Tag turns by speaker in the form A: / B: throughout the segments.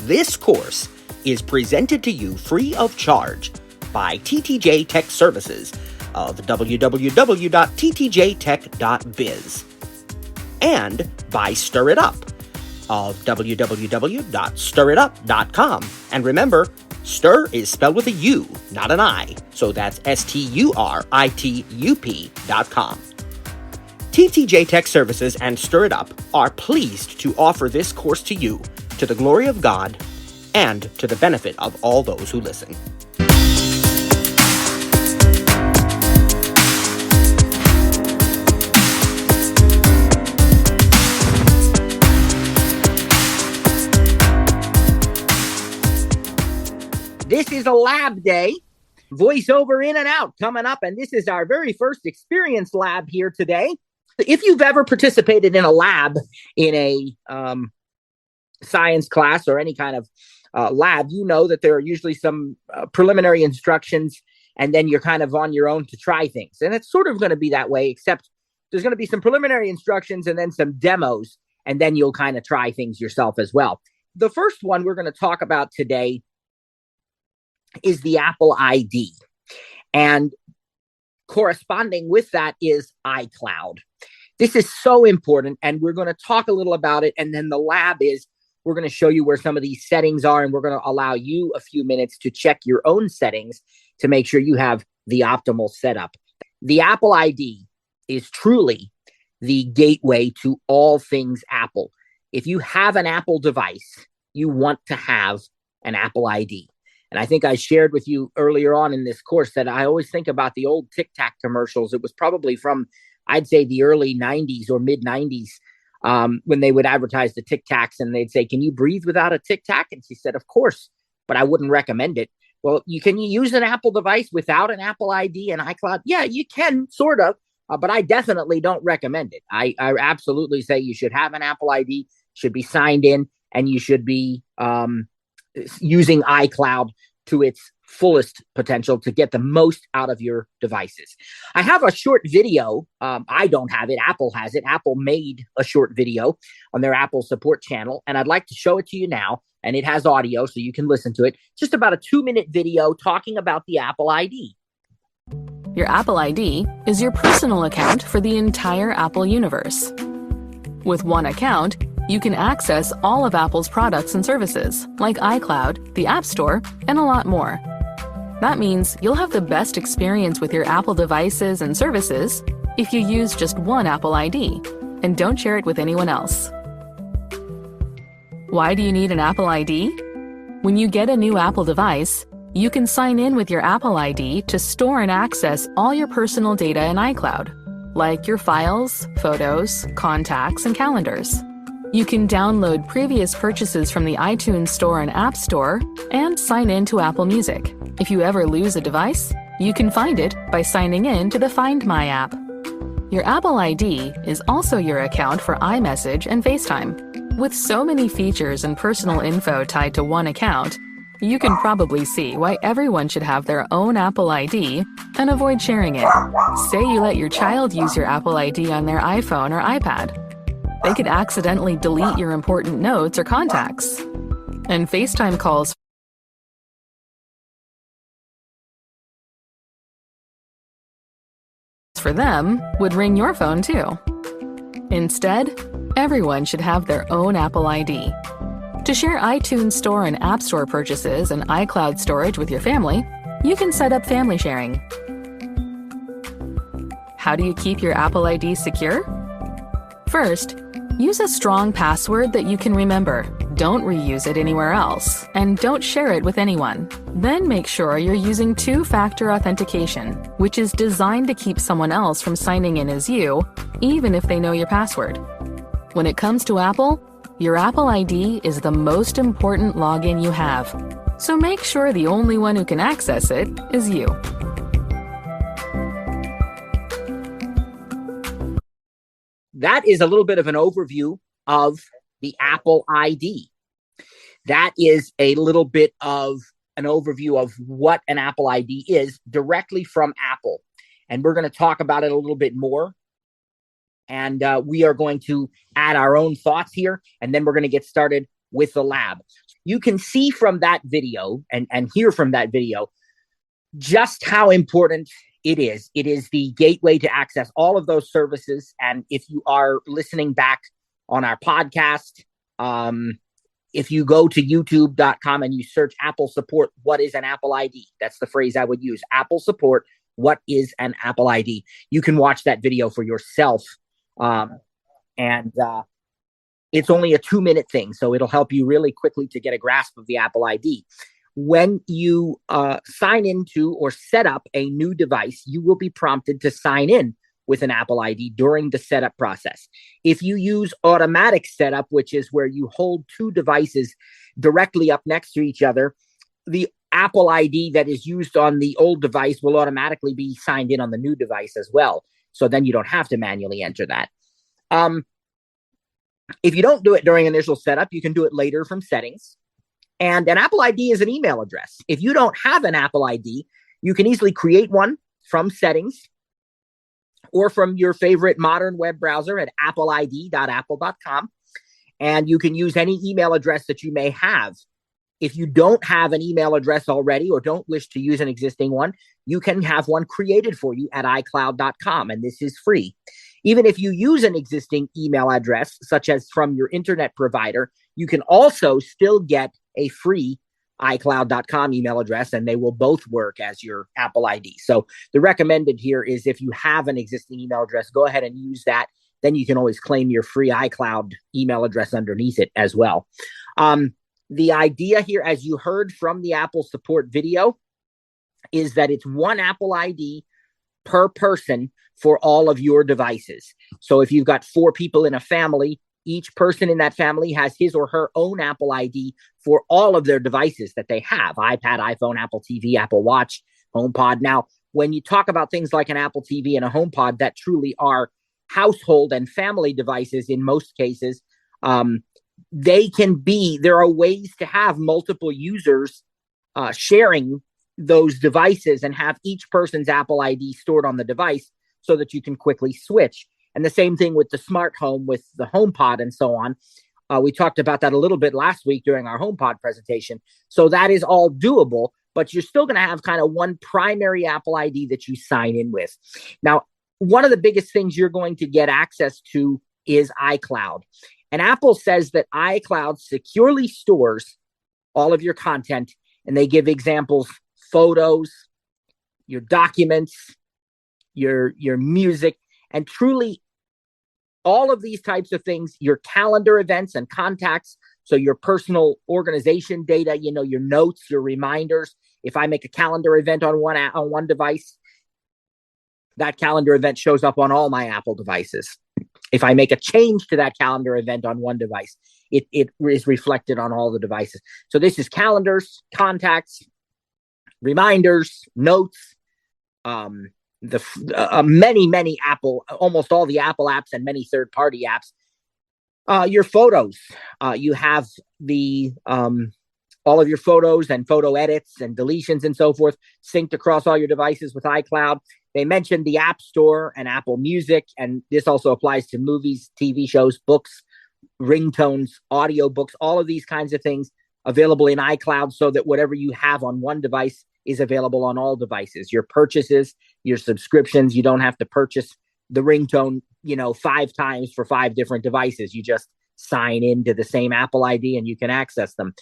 A: This course is presented to you free of charge by TTJ Tech Services of www.ttjtech.biz and by Stir It Up of www.stiritup.com. And remember, stir is spelled with a U, not an I, so that's STURITUP.com. TTJ Tech Services and Stir It Up are pleased to offer this course to you to the glory of God and to the benefit of all those who listen. This is a lab day. Voiceover in and out coming up, and this is our very first experience lab here today. If you've ever participated in a lab in a science class or any kind of lab, you know that there are usually some preliminary instructions, and then you're kind of on your own to try things. And it's sort of going to be that way, except there's going to be some preliminary instructions and then some demos, and then you'll kind of try things yourself as well. The first one we're going to talk about today is the Apple ID. And corresponding with that is iCloud. This is so important, and we're going to talk a little about it. And then the lab is, we're going to show you where some of these settings are, and we're going to allow you a few minutes to check your own settings to make sure you have the optimal setup. The Apple ID is truly the gateway to all things Apple. If you have an Apple device, you want to have an Apple ID. And I think I shared with you earlier on in this course that I always think about the old Tic Tac commercials. It was probably from, I'd say, the early 90s or mid 90s when they would advertise the Tic Tacs, and they'd say, "Can you breathe without a Tic Tac?" And she said, "Of course, but I wouldn't recommend it." Well, can you use an Apple device without an Apple ID and iCloud? Yeah, you can, sort of, but I definitely don't recommend it. I absolutely say you should have an Apple ID, should be signed in, and you should be using iCloud to its fullest potential to get the most out of your devices. I have a short video. I don't have it. Apple has it. Apple made a short video on their Apple support channel, and I'd like to show it to you now. And it has audio, so you can listen to it. Just about a 2-minute video talking about the Apple ID.
B: Your Apple ID is your personal account for the entire Apple universe. With one account, you can access all of Apple's products and services, like iCloud, the App Store, and a lot more. That means you'll have the best experience with your Apple devices and services if you use just one Apple ID and don't share it with anyone else. Why do you need an Apple ID? When you get a new Apple device, you can sign in with your Apple ID to store and access all your personal data in iCloud, like your files, photos, contacts, and calendars. You can download previous purchases from the iTunes Store and App Store and sign in to Apple Music. If you ever lose a device, you can find it by signing in to the Find My app. Your Apple ID is also your account for iMessage and FaceTime. With so many features and personal info tied to one account, you can probably see why everyone should have their own Apple ID and avoid sharing it. Say you let your child use your Apple ID on their iPhone or iPad. They could accidentally delete your important notes or contacts. And FaceTime calls for them would ring your phone too. Instead, everyone should have their own Apple ID. To share iTunes Store and App Store purchases and iCloud storage with your family, you can set up family sharing. How do you keep your Apple ID secure? First, use a strong password that you can remember. Don't reuse it anywhere else, and don't share it with anyone. Then make sure you're using two-factor authentication, which is designed to keep someone else from signing in as you, even if they know your password. When it comes to Apple, your Apple ID is the most important login you have, so make sure the only one who can access it is you.
A: That is a little bit of an overview of the Apple ID. That is a little bit of an overview of what an Apple ID is directly from Apple. And we're going to talk about it a little bit more. And we are going to add our own thoughts here, and then we're going to get started with the lab. you can see from that video and hear from that video just how important it is. It is the gateway to access all of those services. And if you are listening back on our podcast, if you go to youtube.com and you search Apple support, what is an Apple ID? That's the phrase I would use. Apple support, what is an Apple ID? You can watch that video for yourself. And it's only a 2-minute thing, so it'll help you really quickly to get a grasp of the Apple ID. When you sign into or set up a new device, you will be prompted to sign in with an Apple ID during the setup process. If you use automatic setup, which is where you hold two devices directly up next to each other, the Apple ID that is used on the old device will automatically be signed in on the new device as well. So then you don't have to manually enter that. If you don't do it during initial setup, you can do it later from settings. And an Apple ID is an email address. If you don't have an Apple ID, you can easily create one from settings or from your favorite modern web browser at appleid.apple.com. And you can use any email address that you may have. If you don't have an email address already or don't wish to use an existing one, you can have one created for you at iCloud.com, and this is free. Even if you use an existing email address, such as from your internet provider, you can also still get a free iCloud.com email address, and they will both work as your Apple ID. So the recommended here is if you have an existing email address, go ahead and use that. Then you can always claim your free iCloud email address underneath it as well. The idea here, as you heard from the Apple support video, is that it's one Apple ID per person for all of your devices. So if you've got 4 people in a family, each person in that family has his or her own Apple ID for all of their devices that they have: iPad, iPhone, Apple TV, Apple Watch, HomePod. Now, when you talk about things like an Apple TV and a HomePod, that truly are household and family devices in most cases. There are ways to have multiple users sharing those devices and have each person's Apple ID stored on the device so that you can quickly switch. And the same thing with the smart home, with the HomePod and so on. We talked about that a little bit last week during our HomePod presentation. So that is all doable, but you're still going to have kind of one primary Apple ID that you sign in with. Now, one of the biggest things you're going to get access to is iCloud. And Apple says that iCloud securely stores all of your content, and they give examples: photos, your documents, your music, and truly all of these types of things, your calendar events and contacts. So your personal organization data, your notes, your reminders. If I make a calendar event on one device, that calendar event shows up on all my Apple devices. If I make a change to that calendar event on one device, it is reflected on all the devices. So this is calendars, contacts, reminders, notes, many Apple, almost all the Apple apps and many third-party apps. Your photos, you have the all of your photos and photo edits and deletions and so forth synced across all your devices with iCloud. They mentioned the App Store and Apple Music, and this also applies to movies, TV shows, books, ringtones, audiobooks, all of these kinds of things available in iCloud so that whatever you have on one device is available on all devices. Your purchases, your subscriptions, you don't have to purchase the ringtone, 5 times for 5 different devices. You just sign into the same Apple ID and you can access them.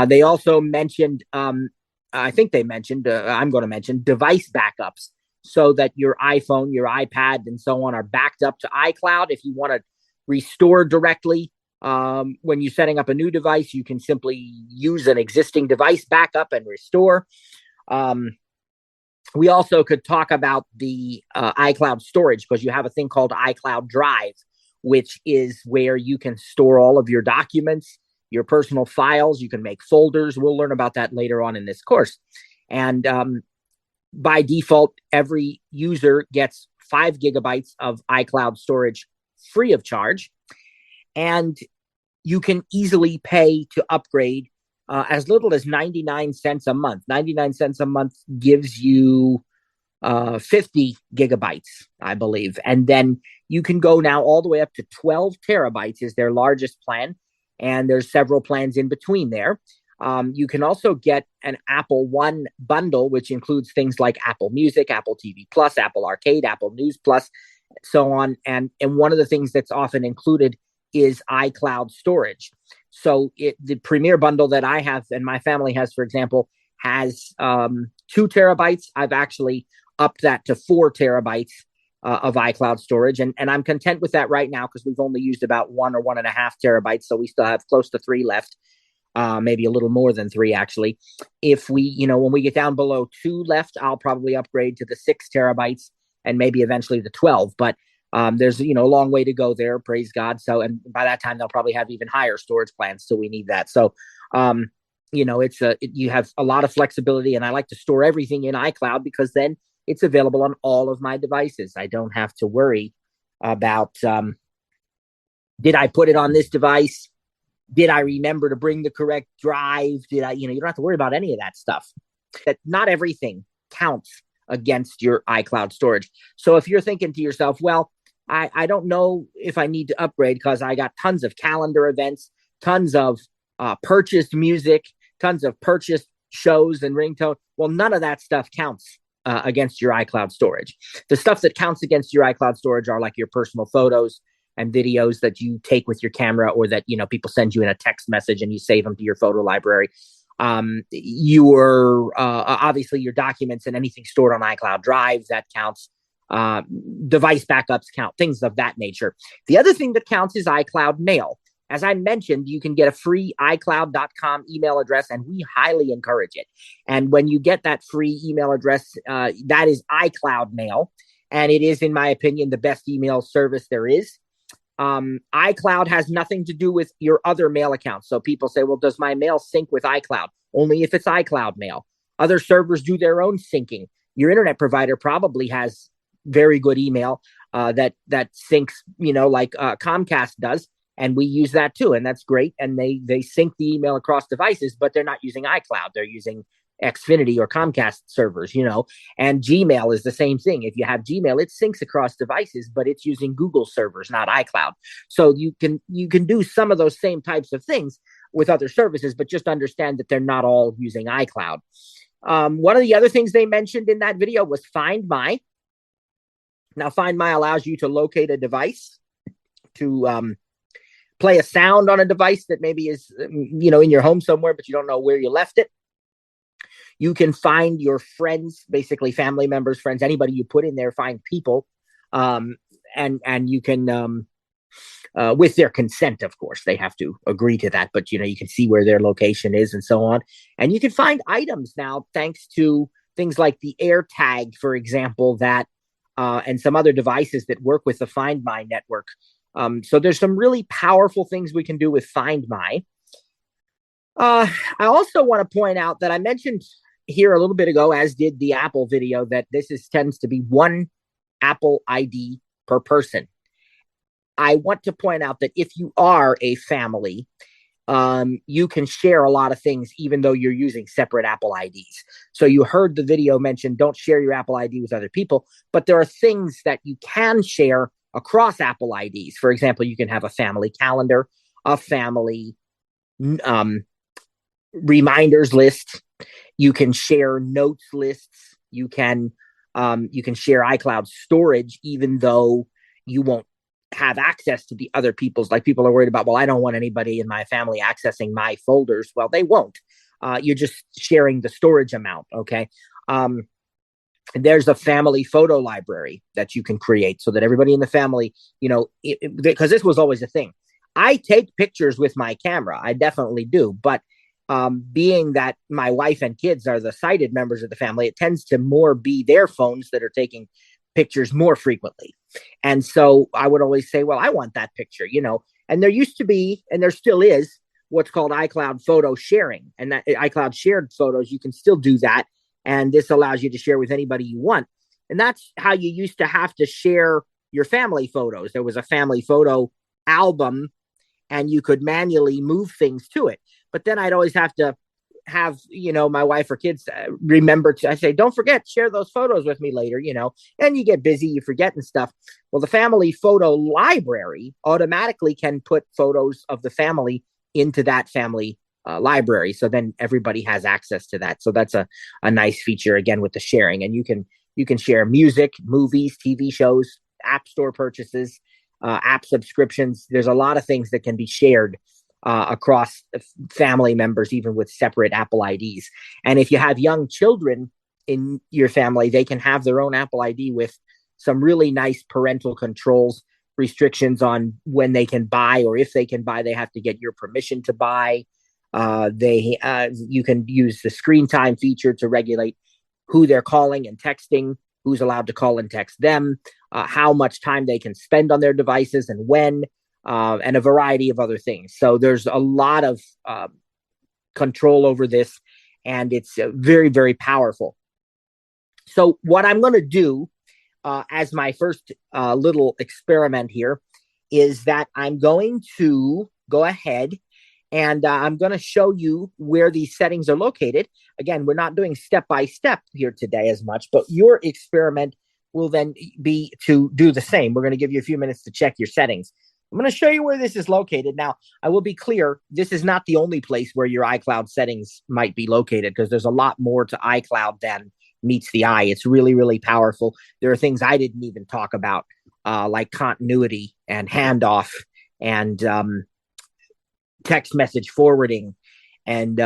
A: They also mentioned, I'm going to mention device backups, so that your iPhone, your iPad, and so on are backed up to iCloud. If you want to restore directly when you're setting up a new device, you can simply use an existing device backup and restore. We also could talk about the iCloud storage, because you have a thing called iCloud Drive, which is where you can store all of your documents, your personal files. You can make folders. We'll learn about that later on in this course. And by default, every user gets 5 gigabytes of iCloud storage free of charge. And you can easily pay to upgrade as little as 99 cents a month. 99 cents a month gives you 50 gigabytes, I believe. And then you can go now all the way up to 12 terabytes is their largest plan. And there's several plans in between there. You can also get an Apple One bundle, which includes things like Apple Music, Apple TV Plus, Apple Arcade, Apple News Plus, so on. And one of the things that's often included is iCloud storage. So the Premier bundle that I have and my family has, for example, has 2 terabytes. I've actually upped that to 4 terabytes of iCloud storage. And I'm content with that right now because we've only used about 1 or 1.5 terabytes. So we still have close to 3 left, maybe a little more than 3, actually. If we, when we get down below 2 left, I'll probably upgrade to the 6 terabytes and maybe eventually the 12. But there's, a long way to go there, praise God. So, and by that time, they'll probably have even higher storage plans. So we need that. So, you have a lot of flexibility, and I like to store everything in iCloud because then it's available on all of my devices. I don't have to worry about, did I put it on this device? Did I remember to bring the correct drive? Did I, you don't have to worry about any of that stuff. That not everything counts against your iCloud storage. So if you're thinking to yourself, well, I don't know if I need to upgrade because I got tons of calendar events, tons of purchased music, tons of purchased shows and ringtone. Well, none of that stuff counts against your iCloud storage. The stuff that counts against your iCloud storage are like your personal photos and videos that you take with your camera, or that, people send you in a text message and you save them to your photo library. Your obviously your documents and anything stored on iCloud Drive, that counts. Device backups count, things of that nature. The other thing that counts is iCloud Mail. As I mentioned, you can get a free iCloud.com email address, and we highly encourage it. And when you get that free email address, that is iCloud Mail. And it is, in my opinion, the best email service there is. iCloud has nothing to do with your other mail accounts. So people say, well, does my mail sync with iCloud? Only if it's iCloud Mail. Other servers do their own syncing. Your internet provider probably has very good email that syncs, like Comcast does. And we use that too. And that's great. And they sync the email across devices, but they're not using iCloud. They're using Xfinity or Comcast servers, and Gmail is the same thing. If you have Gmail, it syncs across devices, but it's using Google servers, not iCloud. So you can do some of those same types of things with other services, but just understand that they're not all using iCloud. One of the other things they mentioned in that video was Find My. Now, Find My allows you to locate a device, to play a sound on a device that maybe is, in your home somewhere, but you don't know where you left it. You can find your friends, basically family members, friends, anybody you put in there, find people. And you can, with their consent, of course, they have to agree to that, but, you can see where their location is and so on. And you can find items now, thanks to things like the AirTag, for example, that, and some other devices that work with the Find My network. So there's some really powerful things we can do with Find My. I also want to point out that I mentioned here a little bit ago, as did the Apple video, that tends to be one Apple ID per person. I want to point out that if you are a family, you can share a lot of things, even though you're using separate Apple IDs. So you heard the video mention, don't share your Apple ID with other people, but there are things that you can share across Apple IDs. For example, you can have a family calendar, a family reminders list. You can share notes lists. You can share iCloud storage, even though you won't have access to the other people's. Like, people are worried about, well, I don't want anybody in my family accessing my folders. Well, they won't. You're just sharing the storage amount. Okay. There's a family photo library that you can create so that everybody in the family, because this was always a thing. I take pictures with my camera. I definitely do. But being that my wife and kids are the sighted members of the family, it tends to more be their phones that are taking pictures more frequently. And so I would always say, well, I want that picture, and there used to be, and there still is, what's called iCloud photo sharing. And that iCloud shared photos, you can still do that. And this allows you to share with anybody you want. And that's how you used to have to share your family photos. There was a family photo album, and you could manually move things to it. But then I'd always have to have, my wife or kids remember I say, don't forget, share those photos with me later, and you get busy, you forget and stuff. Well, the family photo library automatically can put photos of the family into that family library. So then everybody has access to that. So that's a nice feature again with the sharing. And you can share music, movies, TV shows, app store purchases, app subscriptions. There's a lot of things that can be shared across family members, even with separate Apple IDs. And if you have young children in your family, they can have their own Apple ID with some really nice parental controls, restrictions on when they can buy, or if they can buy, they have to get your permission to buy. You can use the screen time feature to regulate who they're calling and texting, who's allowed to call and text them, how much time they can spend on their devices and when, and a variety of other things. So there's a lot of control over this, and it's very, very powerful. So what I'm going to do as my first little experiment here is that I'm going to go ahead and I'm going to show you where these settings are located. Again, we're not doing step-by-step here today as much, but your experiment will then be to do the same. We're going to give you a few minutes to check your settings. I'm going to show you where this is located. Now, I will be clear, this is not the only place where your iCloud settings might be located, because there's a lot more to iCloud than meets the eye. It's really, really powerful. There are things I didn't even talk about, like continuity and handoff and text message forwarding and,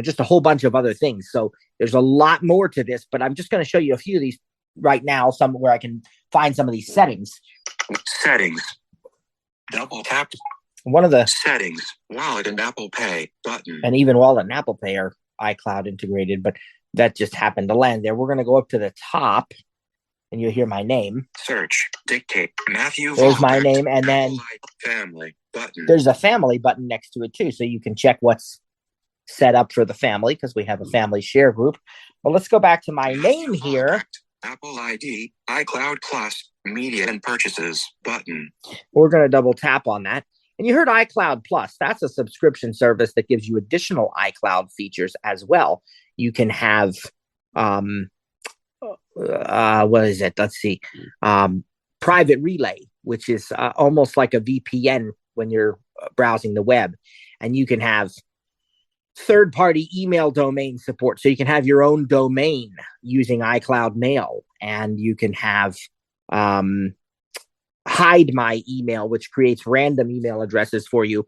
A: just a whole bunch of other things. So there's a lot more to this, but I'm just going to show you a few of these right now, some where I can find some of these settings.
C: Settings. Double tap.
A: One of the
C: settings, Wallet and Apple Pay button.
A: And even Wallet and Apple Pay are iCloud integrated, but that just happened to land there. We're going to go up to the top and you'll hear my name.
C: Search, dictate, Matthew.
A: There's my name, and then
C: family button.
A: There's a family button next to it too, so you can check what's set up for the family, because we have a family share group. Well, let's go back to my name here.
C: Apple ID, iCloud Plus, Media and Purchases button.
A: We're going to double tap on that. And you heard iCloud Plus. That's a subscription service that gives you additional iCloud features as well. You can have, what is it? Let's see. Private relay, which is almost like a VPN when you're browsing the web. And you can have third-party email domain support. So you can have your own domain using iCloud Mail. And you can have hide my email, which creates random email addresses for you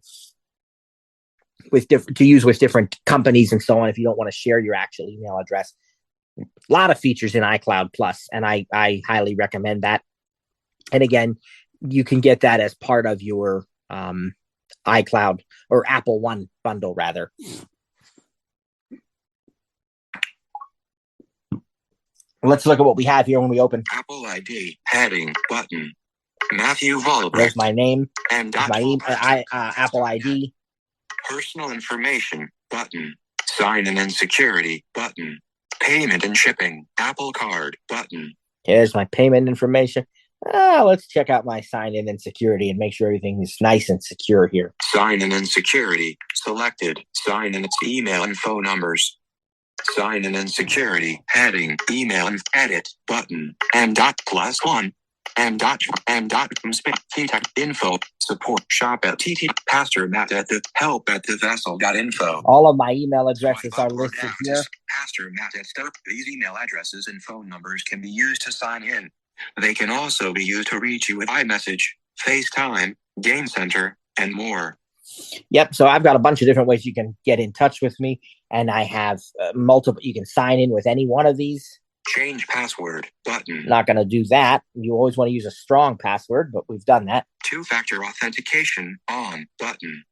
A: to use with different companies and so on if you don't want to share your actual email address. A lot of features in iCloud Plus, and I highly recommend that. And again, you can get that as part of your iCloud or Apple One bundle, rather. Let's look at what we have here when we open.
C: Apple ID, heading, button. Matthew Volbrecht.
A: There's my name.
C: And
A: my Apple ID.
C: Personal information, button. Sign in and security, button. Payment and shipping, Apple Card, button.
A: Here's my payment information. Let's check out my sign in and security and make sure everything is nice and secure here.
C: Sign in and security, selected. Sign in its email and phone numbers. Sign in and security, heading, email and edit, button, M.+1, info, support, shop at TT, Pastor Matt at the help at the vessel.info.
A: All of my email addresses are listed here.
C: Pastor Matt at Stop. These email addresses and phone numbers can be used to sign in. They can also be used to reach you with iMessage, FaceTime, Game Center, and more.
A: Yep. So I've got a bunch of different ways you can get in touch with me, and I have multiple. You can sign in with any one of these.
C: Change password button.
A: Not going to do that. You always want to use a strong password, but we've done that.
C: Two-factor authentication on button.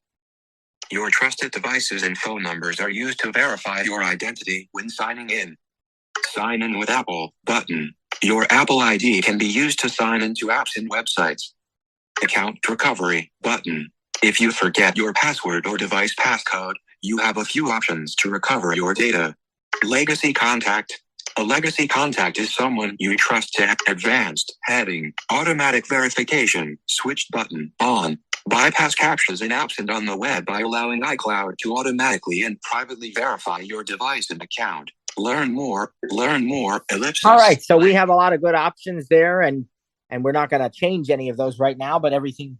C: Your trusted devices and phone numbers are used to verify your identity when signing in. Sign in with Apple button. Your Apple ID can be used to sign into apps and websites. Account recovery button. If you forget your password or device passcode, you have a few options to recover your data. Legacy contact. A legacy contact is someone you trust. To advanced heading. Automatic verification. Switched button on. Bypass captchas in apps and on the web by allowing iCloud to automatically and privately verify your device and account. Learn more, ellipsis.
A: All right, so we have a lot of good options there, and we're not going to change any of those right now, but everything,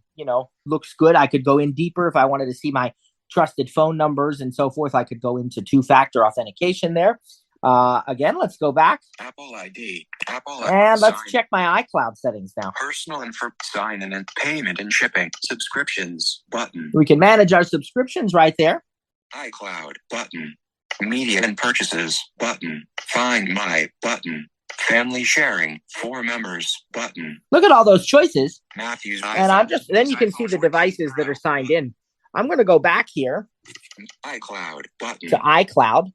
A: looks good. I could go in deeper if I wanted to see my trusted phone numbers and so forth. I could go into two-factor authentication there. Again, let's go back.
C: Apple ID.
A: And let's check my iCloud settings now.
C: Personal info, sign in and payment and shipping. Subscriptions button.
A: We can manage our subscriptions right there.
C: iCloud button. Media and purchases button. Find my button. Family sharing, 4 members button.
A: Look at all those choices.
C: Matthew's
A: and I'm just, then you can see the devices that are signed in. I'm going to go back here
C: iCloud button.
A: to iCloud.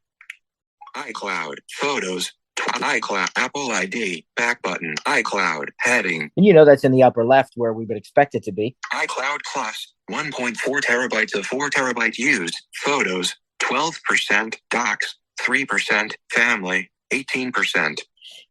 C: iCloud photos. iCloud Apple ID back button. iCloud heading.
A: And you know that's in the upper left where we would expect it to be.
C: iCloud Plus 1.4 terabytes of 4 terabyte used. Photos 12%. Docs 3%. Family 18%.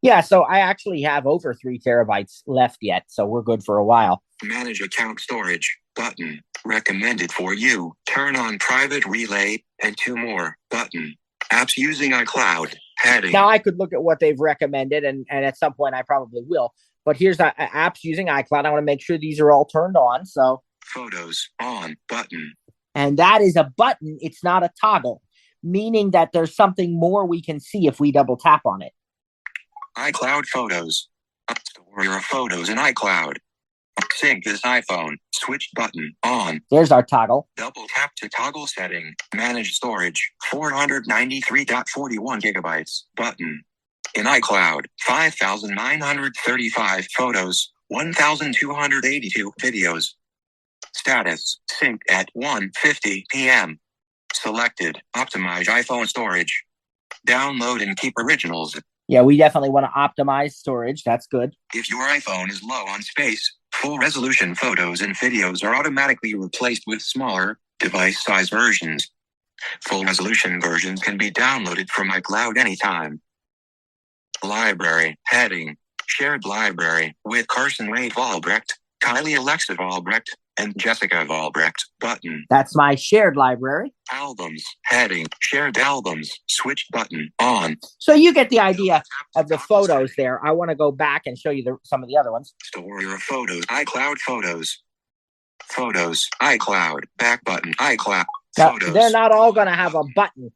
A: Yeah, so I actually have over 3 terabytes left yet, so we're good for a while.
C: Manage account storage button. Recommended for you. Turn on private relay and 2 more button. Apps using iCloud heading.
A: Now I could look at what they've recommended, and at some point I probably will. But here's apps using iCloud. I want to make sure these are all turned on. So
C: photos on button.
A: And that is a button. It's not a toggle, meaning that there's something more we can see if we double tap on it.
C: iCloud photos. Store your photos in iCloud. Sync this iPhone. Switch button on.
A: There's our toggle.
C: Double tap to toggle setting. Manage storage. 493.41 gigabytes button. In iCloud, 5,935 photos. 1,282 videos. Status. Synced at 1:50 p.m. Selected. Optimize iPhone storage. Download and keep originals.
A: Yeah, we definitely want to optimize storage. That's good.
C: If your iPhone is low on space, full resolution photos and videos are automatically replaced with smaller, device size versions. Full resolution versions can be downloaded from iCloud anytime. Library heading. Shared library with Carson Ray Valbrecht, Kylie Alexa Valbrecht, and Jessica Valbrecht button.
A: That's my shared library.
C: Albums heading. Shared albums. Switch button on.
A: So you get the idea of the photos there. I want to go back and show you some of the other ones.
C: Store your photos. iCloud photos. Photos. iCloud. Back button. iCloud.
A: Now,
C: Photos.
A: they're not all going to have a button.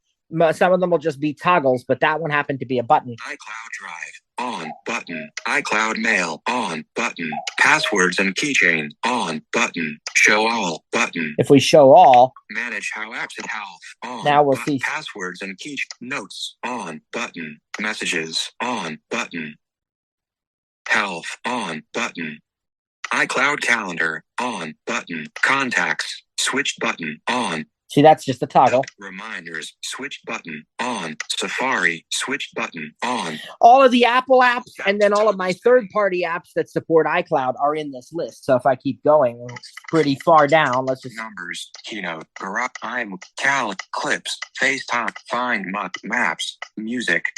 A: Some of them will just be toggles, but that one happened to be a button.
C: iCloud Drive on button. iCloud Mail on button. Passwords and keychain on button. Show all button.
A: If we show all,
C: Manage how apps and health on.
A: now we'll see.
C: Passwords and key notes on button. Messages on button. Health on button. iCloud Calendar on button. Contacts switched button on.
A: See, that's just a toggle.
C: Reminders switch button on. Safari switch button on.
A: All of the Apple apps and then all of my third-party apps that support iCloud are in this list. So if I keep going pretty far down, let's just...
C: Numbers, Keynote, Garage, Cal, Clips, FaceTime, Find, Maps, Music,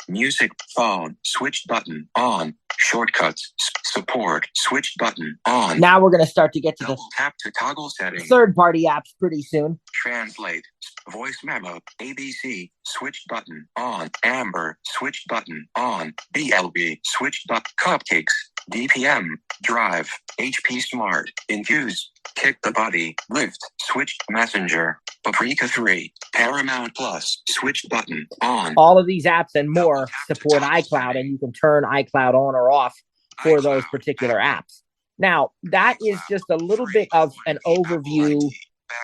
C: Phone, switch button on. Shortcuts, support, switch button on.
A: Now we're going to start to get to the
C: tap to toggle settings.
A: Third-party apps pretty soon.
C: Translate, voice memo, ABC, switch button on. Amber, switch button on. BLB, switch button. Cupcakes, DPM, Drive, HP Smart, Infuse, Kick the Body, Lift, switch Messenger, Paprika 3, Paramount Plus, switch button on.
A: All of these apps and more support iCloud, and you can turn iCloud on or off for those particular apps. Now, that is just a little bit of an overview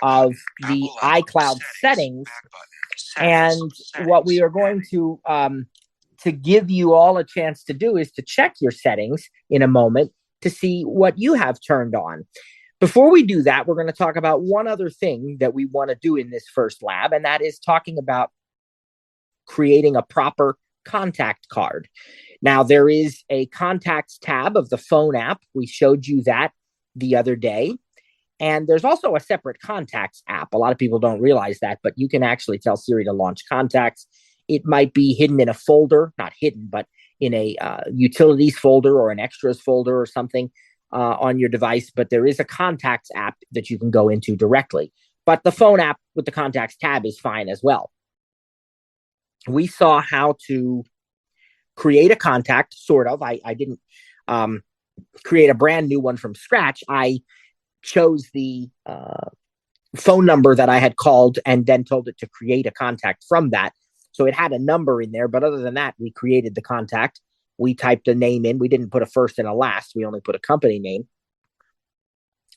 A: of the iCloud settings. And what we are going to give you all a chance to do is to check your settings in a moment to see what you have turned on. Before we do that, we're going to talk about one other thing that we want to do in this first lab, and that is talking about creating a proper contact card. Now, there is a contacts tab of the phone app. We showed you that the other day. And there's also a separate contacts app. A lot of people don't realize that, but you can actually tell Siri to launch contacts. It might be hidden in a folder, not hidden, but in a utilities folder or an extras folder or something on your device. But there is a contacts app that you can go into directly. But the phone app with the contacts tab is fine as well. We saw how to create a contact, sort of. I didn't create a brand new one from scratch. I chose the phone number that I had called and then told it to create a contact from that. So it had a number in there, but other than that, we created the contact. We typed a name in. We didn't put a first and a last. We only put a company name.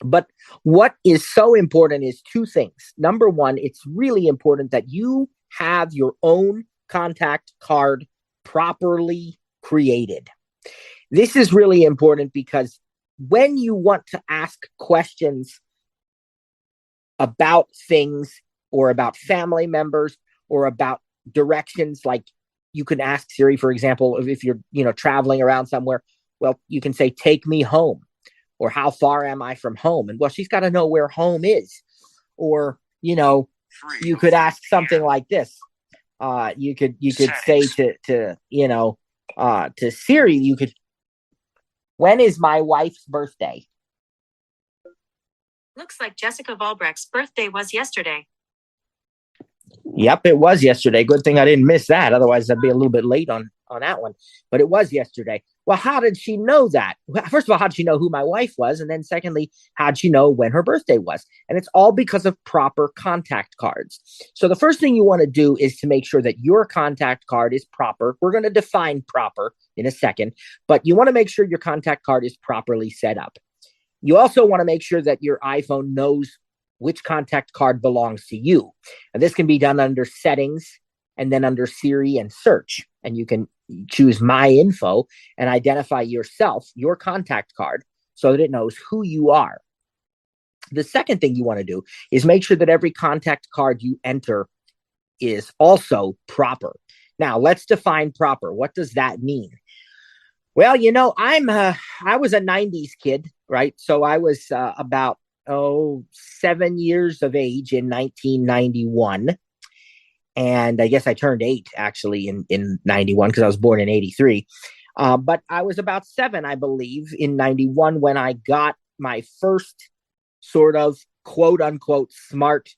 A: But what is so important is two things. Number one, it's really important that you have your own contact card properly created. This is really important because when you want to ask questions about things or about family members or about directions, like you can ask Siri, for example, if you're, traveling around somewhere, well, you can say, take me home, or how far am I from home? And well, she's got to know where home is. Or, you could ask something like this. You could say to Siri, you could, when is my wife's birthday?
D: Looks like Jessica Valbrecht's birthday was yesterday.
A: Yep, it was yesterday. Good thing I didn't miss that. Otherwise, I'd be a little bit late on that one. But it was yesterday. Well, how did she know that? First of all, how did she know who my wife was? And then secondly, how did she know when her birthday was? And it's all because of proper contact cards. So the first thing you want to do is to make sure that your contact card is proper. We're going to define proper in a second, but you want to make sure your contact card is properly set up. You also want to make sure that your iPhone knows which contact card belongs to you. And this can be done under settings and then under Siri and search. And you can choose My Info and identify yourself, your contact card, so that it knows who you are. The second thing you want to do is make sure that every contact card you enter is also proper. Now, let's define proper. What does that mean? Well, I was a 90s kid, right? So I was about 7 years of age in 1991. And I guess I turned 8 actually in 91 because I was born in 83. But I was about 7, I believe, in 91 when I got my first sort of quote unquote smart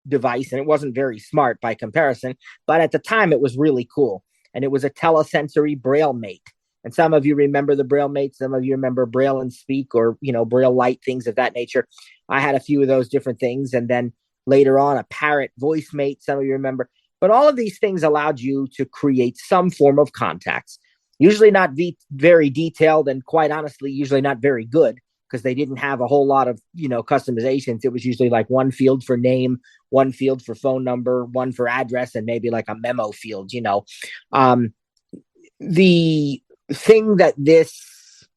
A: device. And it wasn't very smart by comparison, but at the time it was really cool. And it was a telesensory Braille Mate. And some of you remember the Braille Mate. Some of you remember Braille and Speak or, Braille Light, things of that nature. I had a few of those different things. And then later on, a Parrot Voice Mate, some of you remember. But all of these things allowed you to create some form of contacts, usually not very detailed and quite honestly, usually not very good because they didn't have a whole lot of, customizations. It was usually like one field for name, one field for phone number, one for address, and maybe like a memo field, The thing that this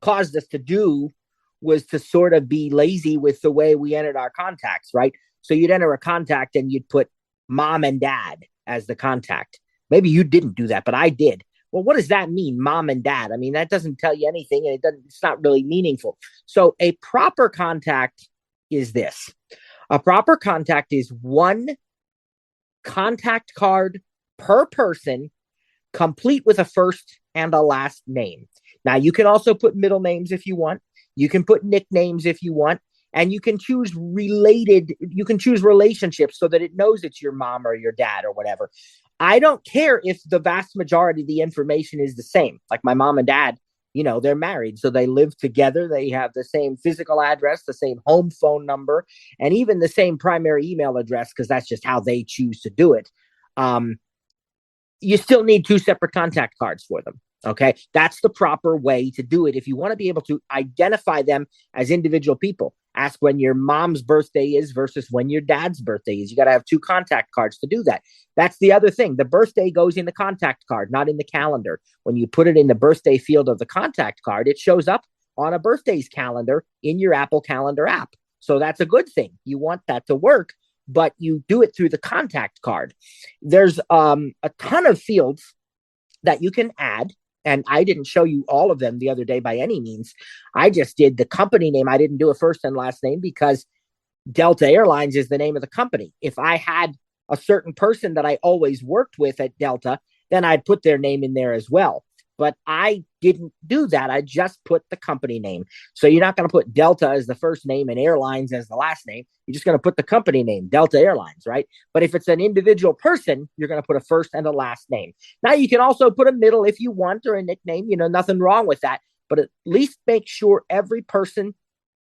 A: caused us to do was to sort of be lazy with the way we entered our contacts, right? So you'd enter a contact and you'd put mom and dad as the contact. Maybe you didn't do that, but I did. Well, what does that mean, mom and dad? I mean, that doesn't tell you anything, and it's not really meaningful. So a proper contact is this. A proper contact is one contact card per person, complete with a first and a last name. Now, you can also put middle names if you want. You can put nicknames if you want. And you can choose relationships so that it knows it's your mom or your dad or whatever. I don't care if the vast majority of the information is the same. Like my mom and dad, they're married. So they live together. They have the same physical address, the same home phone number, and even the same primary email address because that's just how they choose to do it. You still need 2 separate contact cards for them. Okay, that's the proper way to do it if you want to be able to identify them as individual people. Ask when your mom's birthday is versus when your dad's birthday is. You got to have 2 contact cards to do that. That's the other thing. The birthday goes in the contact card, not in the calendar. When you put it in the birthday field of the contact card, it shows up on a birthdays calendar in your Apple Calendar app. So that's a good thing. You want that to work, but you do it through the contact card. There's a ton of fields that you can add. And I didn't show you all of them the other day by any means. I just did the company name. I didn't do a first and last name because Delta Airlines is the name of the company. If I had a certain person that I always worked with at Delta, then I'd put their name in there as well. But I didn't do that. I just put the company name. So you're not going to put Delta as the first name and Airlines as the last name. You're just going to put the company name, Delta Airlines, right? But if it's an individual person, you're going to put a first and a last name. Now, you can also put a middle if you want or a nickname, nothing wrong with that. But at least make sure every person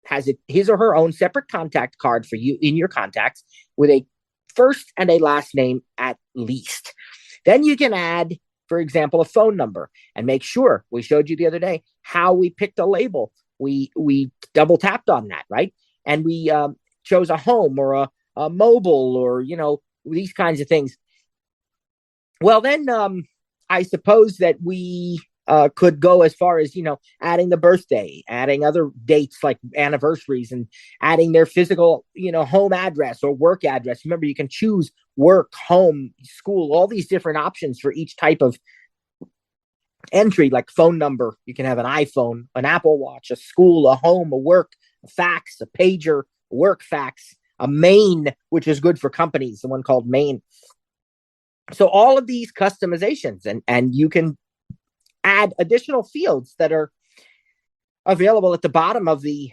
A: has his or her own separate contact card for you in your contacts with a first and a last name at least. Then you can add, for example, a phone number, and make sure, we showed you the other day how we picked a label. We double tapped on that, right? And we chose a home or a mobile, or, these kinds of things. Well, then I suppose that we could go as far as, adding the birthday, adding other dates like anniversaries, and adding their physical, home address or work address. Remember, you can choose work, home, school, all these different options for each type of entry, like phone number. You can have an iPhone, an Apple Watch, a school, a home, a work, a fax, a pager, a work fax, a main, which is good for companies, the one called main. So all of these customizations, and you can add additional fields that are available at the bottom of the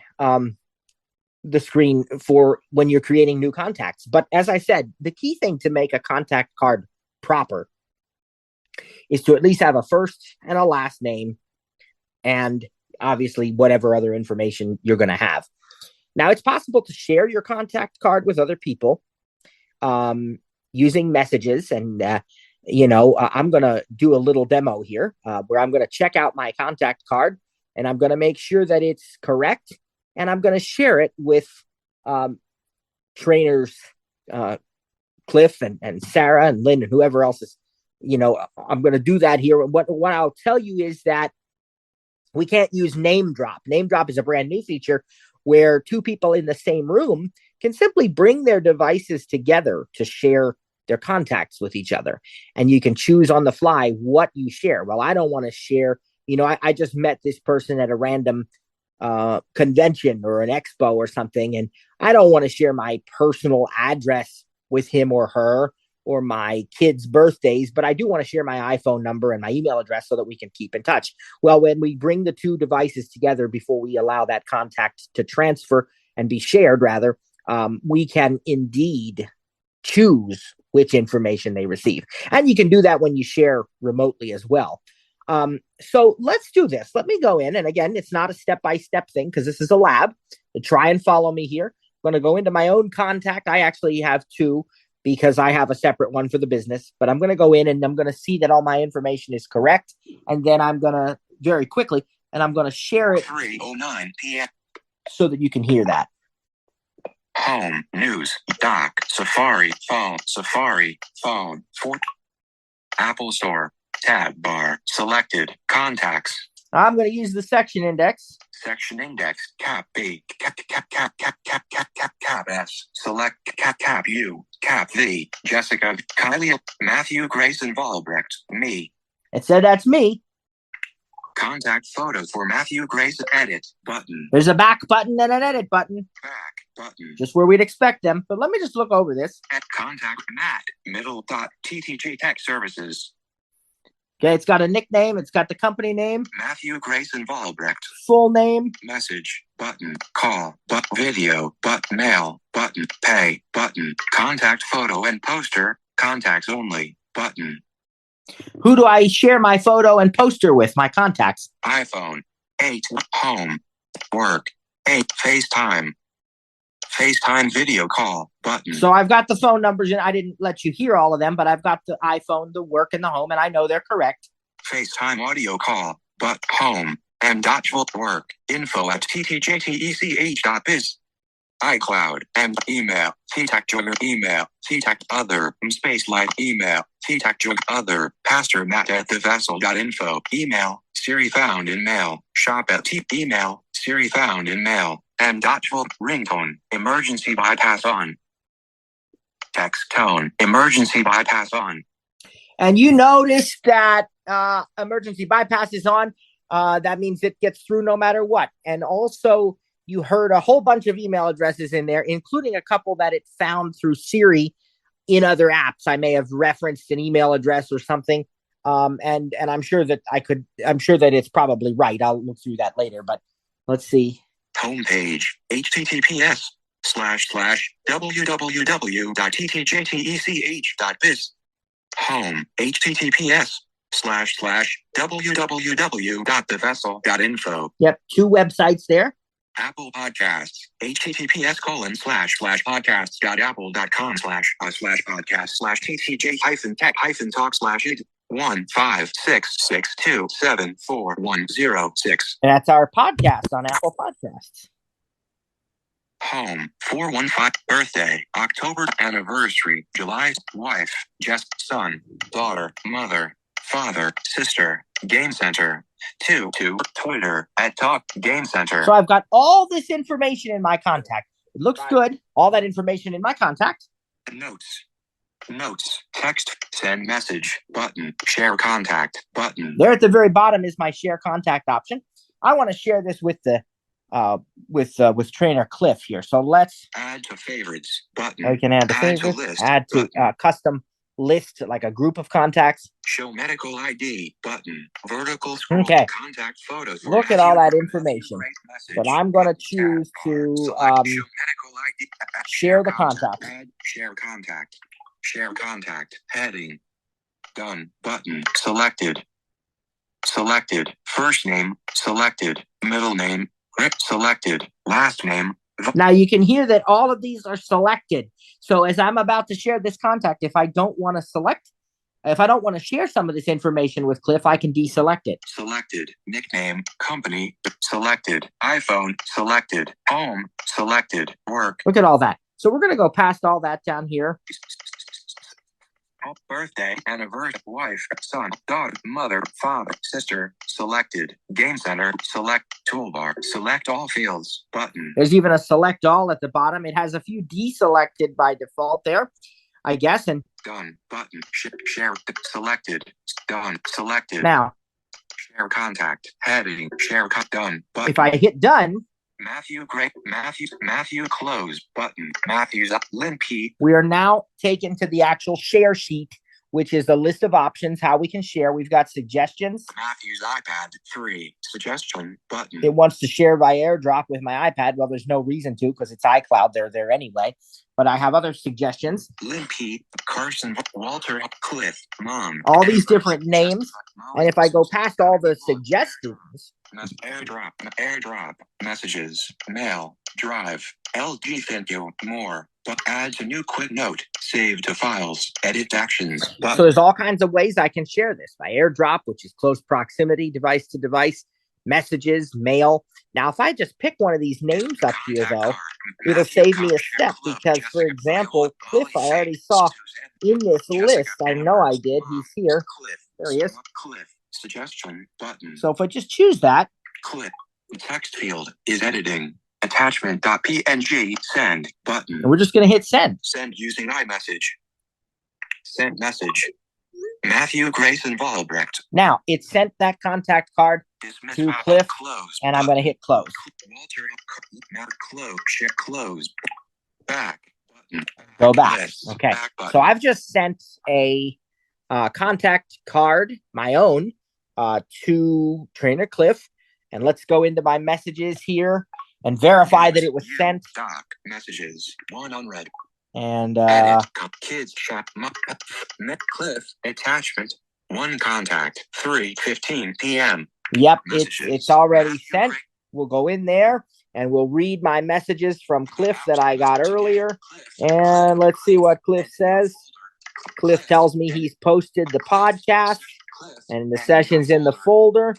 A: screen for when you're creating new contacts. But as I said, the key thing to make a contact card proper is to at least have a first and a last name, and obviously whatever other information you're going to have. Now, it's possible to share your contact card with other people using messages. And, I'm going to do a little demo here where I'm going to check out my contact card, and I'm going to make sure that it's correct. And I'm going to share it with trainers, Cliff and Sarah and Lynn and whoever else is, I'm going to do that here. What I'll tell you is that we can't use name drop. Name drop is a brand new feature where two people in the same room can simply bring their devices together to share their contacts with each other. And you can choose on the fly what you share. Well, I don't want to share, I just met this person at a random convention or an expo or something, and I don't want to share my personal address with him or her, or my kids' birthdays, but I do want to share my iPhone number and my email address so that we can keep in touch. Well, when we bring the two devices together before we allow that contact to transfer and be shared, rather, we can indeed choose which information they receive. And you can do that when you share remotely as well. So let's do this. Let me go in. And again, it's not a step-by-step thing because this is a lab. So try and follow me here. I'm going to go into my own contact. I actually have two, because I have a separate one for the business, but I'm going to go in and I'm going to see that all my information is correct. And then I'm going to very quickly, and I'm going to share it
C: 3:09 p.m.
A: so that you can hear that.
C: Home, news, dock, Safari, phone, Apple Store, tab bar, selected, contacts.
A: I'm going to use the section index.
C: Section index, cap B, cap S, select cap U, cap V, Jessica, Kylie, Matthew, Grace, and Volbrecht, me.
A: It said that's me.
C: Contact photos for Matthew, Grace, edit button.
A: There's a back button and an edit button.
C: Back button.
A: Just where we'd expect them. But let me just look over this.
C: At contact Matt, middle dot TTG Tech Services.
A: Okay, it's got a nickname. It's got the company name.
C: Matthew, Grace, and Volbrecht.
A: Full name.
C: Message, button, call, video, mail, button, pay, button, contact photo and poster, contacts only, button.
A: Who do I share my photo and poster with? My contacts.
C: iPhone, 8, home, work, 8, FaceTime video call, button.
A: So I've got the phone numbers, and I didn't let you hear all of them, but I've got the iPhone, the work, and the home, and I know they're correct.
C: FaceTime audio call, home, m.volt work, info at ttjtech.biz. iCloud, and email, ttechjoiner email, ttech other, space light email, ttechjoiner other, pastor Matt at thevessel.info, email, Siri found in mail, shop at email, Siri found in mail, m.volt ringtone, emergency bypass on. Text tone, emergency bypass on.
A: And you notice that emergency bypass is on. That means it gets through no matter what. And also, you heard a whole bunch of email addresses in there, including a couple that it found through Siri in other apps. I may have referenced an email address or something. And I'm sure that I'm sure that it's probably right. I'll look through that later, but let's see.
C: Homepage, https://www.ttjtech.biz. Home, https://www.thevessel.info.
A: Yep, two websites there.
C: Apple Podcasts. https://podcast.apple.com/podcast/ttj-tech-talk/15662741006.
A: That's our podcast on Apple Podcasts.
C: Home 415. Birthday October. Anniversary July. Wife Jess. Son daughter mother father sister. Game Center 2 Twitter @Talk Game Center.
A: So I've got all this information in my contact. It looks good. All that information in my contact.
C: Notes. Text. Send message button. Share contact button.
A: There at the very bottom is my share contact option. I want to share this with the with trainer Cliff here. So let's
C: add to favorites button.
A: We can add to favorites.
C: List,
A: add to custom list, like a group of contacts.
C: Show medical ID button. Vertical scroll.
A: Okay.
C: Contact photos.
A: Look at all that information. But I'm going to choose to share the contact.
C: Share contact. Share contact. Heading. Done. Button. Selected. First name. Selected. Middle name. Selected. Last name.
A: Now you can hear that all of these are selected. So as I'm about to share this contact, if I don't want to share some of this information with Cliff, I can deselect it.
C: Selected. Nickname. Company. Selected. iPhone. Selected. Home. Selected. Work.
A: Look at all that. So we're going to go past all that down here.
C: Birthday, anniversary, wife, son, daughter, mother, father, sister, selected, Game Center, select, toolbar, select all fields, button.
A: There's even a select all at the bottom. It has a few deselected by default there, I guess. And
C: done, button, share, selected, done, selected.
A: Now,
C: share contact, heading, share, done, button.
A: If I hit done,
C: Matthew close button. Matthew's up. Lynn P.
A: We are now taken to the actual share sheet, which is a list of options, how we can share. We've got suggestions.
C: Matthew's iPad 3 suggestion button.
A: It wants to share by AirDrop with my iPad. Well, there's no reason to because it's iCloud. They're there anyway. But I have other suggestions.
C: Lynn P. Carson, Walter, Cliff, Mom.
A: All these different names. And if I go past all the suggestions.
C: AirDrop, messages, mail, drive, LG, thank you, more, but add to new quick note, save to files, edit actions. Button.
A: So there's all kinds of ways I can share this by AirDrop, which is close proximity, device to device, messages, mail. Now, if I just pick one of these names up here, though, it'll save me a step because, for example, Cliff, I already saw in this list. I know I did. He's here. There he is.
C: Cliff. Suggestion button.
A: So if I just choose that.
C: Clip. Text field is editing. Attachment.png. Send button.
A: And we're just going to hit send.
C: Send using iMessage. Send message. Matthew Grayson Volbrecht.
A: Now, it sent that contact card to Cliff, and I'm going to hit close.
C: Walter, close. Share close. Back button.
A: Go back.
C: Yes,
A: okay.
C: Back button.
A: So I've just sent a contact card, my own, to Trainer Cliff. And let's go into my messages here and verify that it was sent.
C: Doc messages 1 unread.
A: And
C: kids chat Cliff attachment 1 contact 3:15 p.m.
A: Yep, it's already sent. We'll go in there and we'll read my messages from Cliff that I got earlier. And let's see what Cliff says. Cliff tells me he's posted the podcast and the session's in the folder.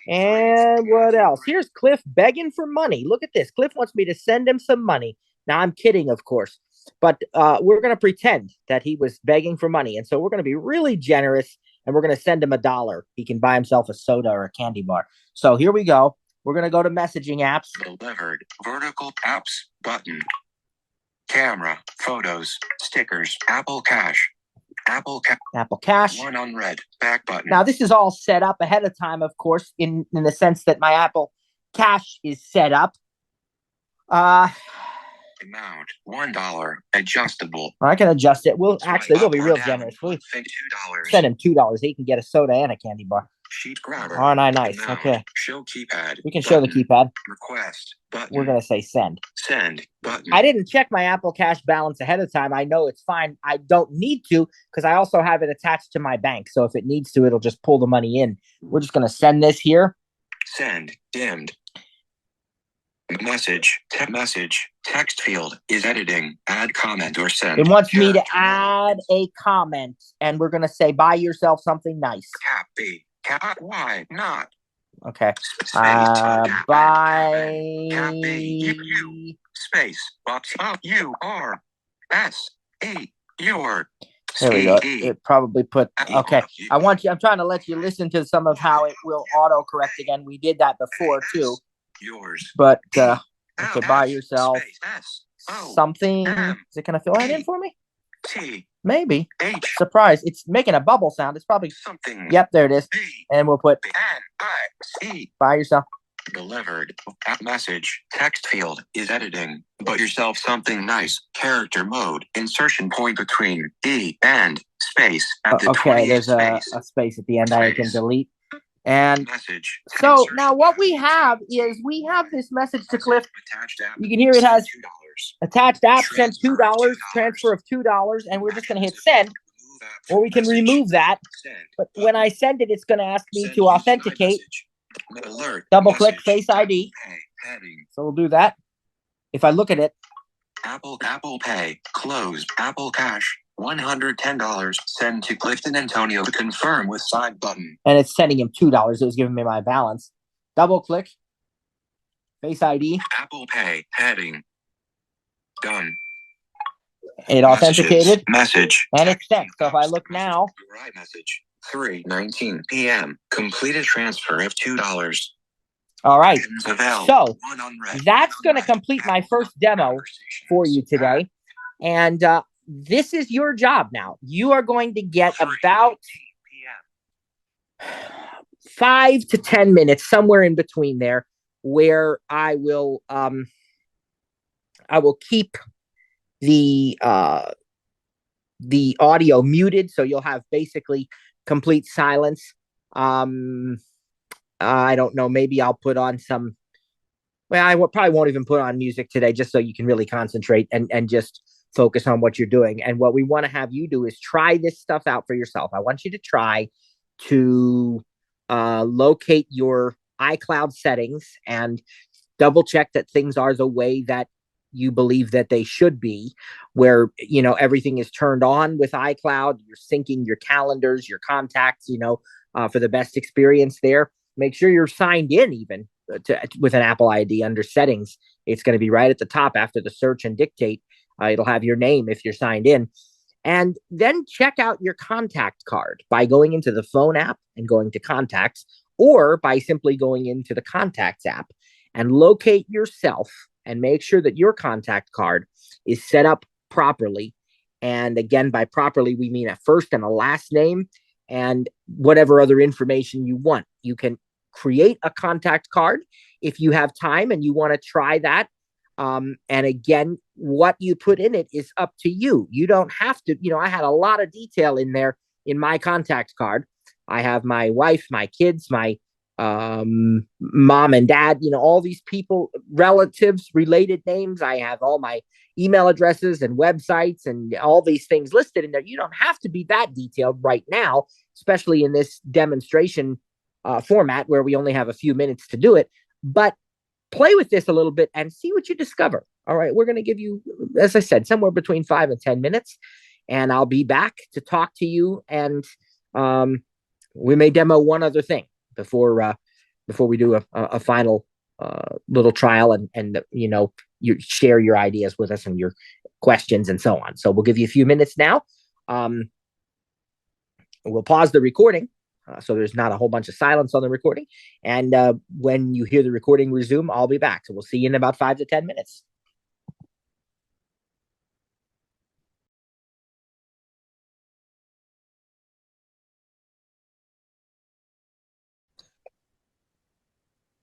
A: And what else? Here's Cliff begging for money. Look at this. Cliff wants me to send him some money. Now, I'm kidding, of course, but we're going to pretend that he was begging for money. And so we're going to be really generous and we're going to send him $1. He can buy himself a soda or a candy bar. So here we go. We're going to go to messaging apps.
C: Delivered. Vertical apps button. Camera, photos, stickers, Apple Cash. Apple Cash. 1 unread. Back button.
A: Now, this is all set up ahead of time, of course, in the sense that my Apple Cash is set up.
C: Amount $1 adjustable.
A: I can adjust it. We'll be real generous. We'll
C: $2.
A: send him $2. He can get a soda and a candy bar.
C: Sheet grabber.
A: Aren't I nice?
C: Amount.
A: Okay.
C: Show keypad.
A: We can show the keypad.
C: Request button.
A: We're going to say send.
C: Send button.
A: I didn't check my Apple Cash balance ahead of time. I know it's fine. I don't need to because I also have it attached to my bank. So if it needs to, it'll just pull the money in. We're just going to send this here.
C: Send dimmed. Message. Text field is editing. Add comment or send.
A: It wants me to add a comment, and we're going to say, buy yourself something nice.
C: Cap B. Cap Y. Not.
A: Okay. Buy.
C: Cap B. U. Space. Box. U. R. S. E. Your.
A: There we go. It probably put, okay. I'm trying to let you listen to some of how it will autocorrect again. We did that before too.
C: Yours.
A: But, okay, buy yourself something. Is it going to fill that in for me? Maybe. Surprise. It's making a bubble sound. It's probably something. Yep, there it is. And we'll put buy yourself.
C: Delivered. Message. Text field is editing. But yourself something nice. Character mode. Insertion point between E and space at the
A: okay, there's a space at the end that I can delete. And
C: message.
A: So now what we have is we have this message to Cliff. You can hear it has attached app, sent $2, transfer of $2, and we're just going to hit send. Or we can remove that. But when I send it, it's going to ask me to authenticate. Double click Face ID. So we'll do that. If I look at it.
C: Apple Pay. Closed. Apple Cash. $110. Send to Clifton Antonio to confirm with side button.
A: And it's sending him $2. It was giving me my balance. Double click. Face ID.
C: Apple Pay. Heading. Done.
A: It authenticated.
C: Message.
A: And it's sent. So if I look now.
C: Message. 3:19 p.m. Completed transfer of $2.
A: All right. So that's going to complete my first demo for you today. And this is your job now. You are going to get about 5 to 10 minutes, somewhere in between there, where I will keep the audio muted, so you'll have basically complete silence. I don't know, maybe I'll put on some, well, I probably won't even put on music today, just so you can really concentrate and just focus on what you're doing. And what we want to have you do is try this stuff out for yourself. I want you to try to locate your iCloud settings and double check that things are the way that you believe that they should be, where, you know, everything is turned on with iCloud. You're syncing your calendars, your contacts, for the best experience there. Make sure you're signed in even with an Apple ID under settings. It's going to be right at the top after the search and dictate. It'll have your name if you're signed in. And then check out your contact card by going into the phone app and going to contacts, or by simply going into the contacts app and locate yourself and make sure that your contact card is set up properly. And again, by properly, we mean a first and a last name and whatever other information you want. You can create a contact card if you have time and you want to try that. And again, what you put in it is up to you. You don't have to, I had a lot of detail in there in my contact card. I have my wife, my kids, my mom and dad, all these people, relatives, related names. I have all my email addresses and websites and all these things listed in there. You don't have to be that detailed right now, especially in this demonstration format where we only have a few minutes to do it. But play with this a little bit and see what you discover. All right, we're going to give you, as I said, somewhere between 5 and 10 minutes, and I'll be back to talk to you. And we may demo one other thing before we do a final little trial, and you share your ideas with us and your questions and so on. So we'll give you a few minutes now. We'll pause the recording so there's not a whole bunch of silence on the recording. And when you hear the recording resume, I'll be back. So we'll see you in about 5 to 10 minutes.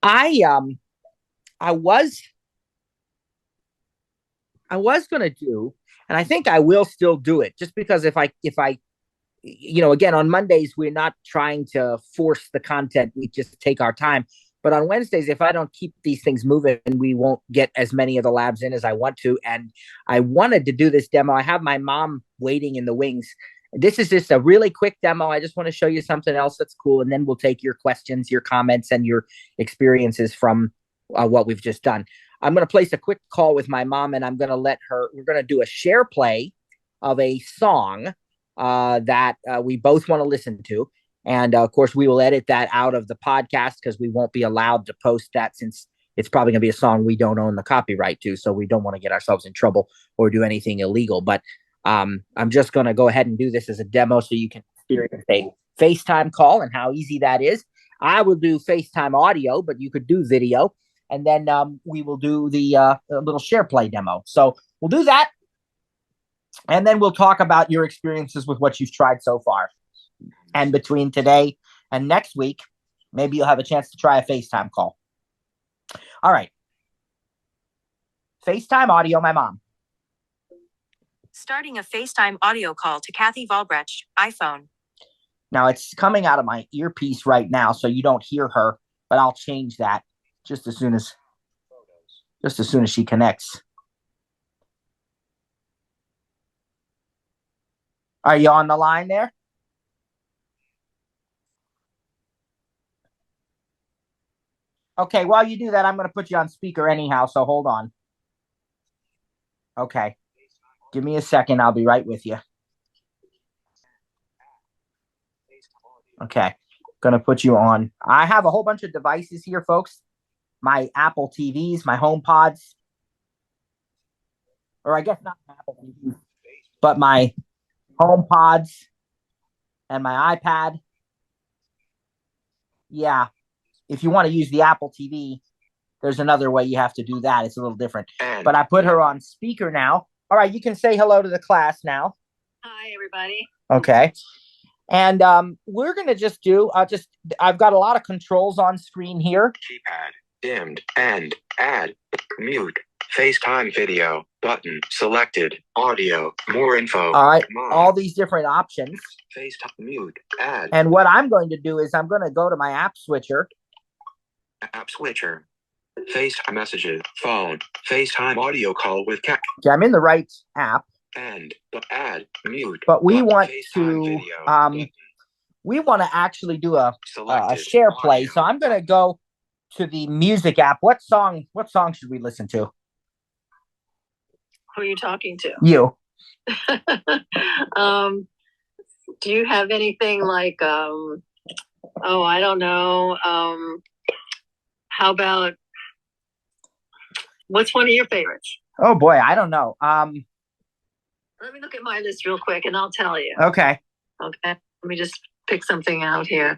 A: I was going to do, and I think I will still do it, just because if I again, on Mondays, we're not trying to force the content. We just take our time. But on Wednesdays, if I don't keep these things moving, we won't get as many of the labs in as I want to. And I wanted to do this demo. I have my mom waiting in the wings. This is just a really quick demo. I just want to show you something else that's cool. And then we'll take your questions, your comments, and your experiences from what we've just done. I'm going to place a quick call with my mom, and I'm going to we're going to do a share play of a song that we both want to listen to. And of course, we will edit that out of the podcast because we won't be allowed to post that, since it's probably going to be a song we don't own the copyright to. So we don't want to get ourselves in trouble or do anything illegal. But I'm just going to go ahead and do this as a demo so you can experience a FaceTime call and how easy that is. I will do FaceTime audio, but you could do video. And then we will do the little share play demo. So we'll do that. And then we'll talk about your experiences with what you've tried so far. And between today and next week, maybe you'll have a chance to try a FaceTime call. All right. FaceTime audio, my mom.
D: Starting a FaceTime audio call to Kathy Valbrecht, iPhone.
A: Now it's coming out of my earpiece right now, so you don't hear her, but I'll change that just as soon as she connects. Are you on the line there? Okay, while you do that, I'm going to put you on speaker anyhow, so hold on. Okay. Give me a second. I'll be right with you. Okay. Going to put you on. I have a whole bunch of devices here, folks. My Apple TVs, my HomePods. Or I guess not Apple TVs, but my HomePods and my iPad. Yeah. If you want to use the Apple TV, there's another way you have to do that. It's a little different. But I put her on speaker now. All right, you can say hello to the class now.
D: Hi, everybody.
A: Okay. And we're going to just do, I've got a lot of controls on screen here.
C: Keypad, dimmed, and add, mute, FaceTime video, button, selected, audio, more info.
A: All right, all these different options.
C: FaceTime, mute, add.
A: And what I'm going to do is I'm going to go to my app switcher.
C: App switcher. FaceTime messages, phone, FaceTime audio call with cat.
A: Okay, I'm in the right app.
C: And add, mute.
A: But we want
C: FaceTime
A: to we want to actually do a share play.
C: Audio.
A: So I'm going to go to the music app. What song should we listen to?
E: Who are you talking to?
A: You.
E: Do you have anything like I don't know. How about, what's one of your favorites?
A: Oh boy, I don't know.
E: Let me look at my list real quick and I'll tell you.
A: Okay.
E: Okay. Let me just pick something out here.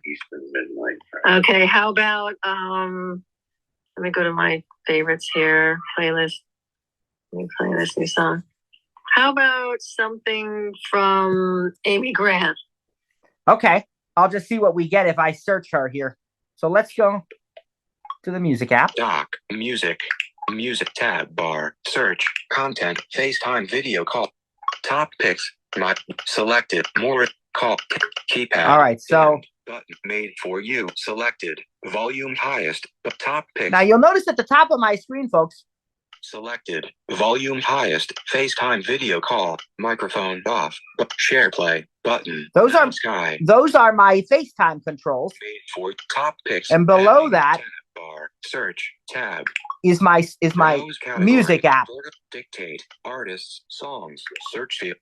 E: Okay, how about let me go to my favorites here. Playlist. Let me play this new song. How about something from Amy Grant?
A: Okay. I'll just see what we get if I search her here. So let's go to the music app.
C: Dock, music tab bar, search, content, FaceTime video call, top picks, not selected, more call, keypad.
A: All right, so
C: button made for you, selected, volume highest, top picks.
A: Now you'll notice at the top of my screen, folks.
C: Selected, volume highest, FaceTime video call, microphone off, share play, button.
A: Those are my FaceTime controls.
C: Made for top picks.
A: And below that,
C: bar, search, tab.
A: Is my music app.
C: Dictate, artists, songs, search field,